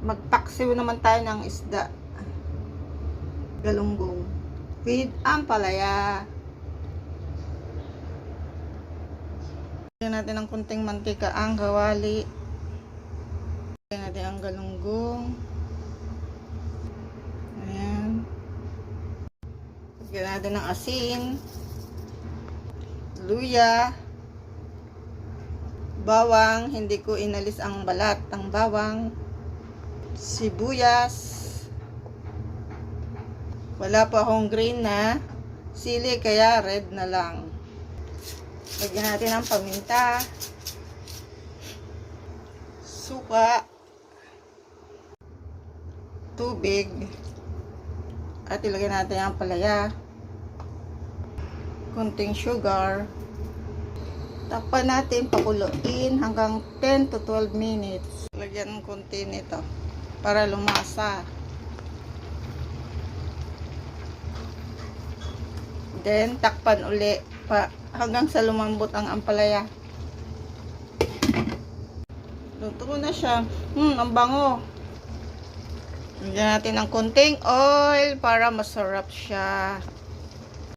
Magpaksiw naman tayo ng isda. Galunggong. With ampalaya. Lagyan natin ng kunting mantika ang kawali. Lagyan natin ang galunggong. Ayan. Lagyan natin ng asin. Luya. Bawang. Hindi ko inalis ang balat ng bawang. Sibuyas. Wala pa akong green na sili kaya red na lang. Lagyan natin ng paminta. Suka. Tubig. At ilagay natin ang palaya. Kunting sugar. Takpan natin, pakuluin hanggang 10 to 12 minutes. Lagyan ng konti nito para lumasa. Then, takpan uli hanggang sa lumambot ang ampalaya. Luto na siya. Ang bango. Lagyan natin ng konting oil para masarap siya.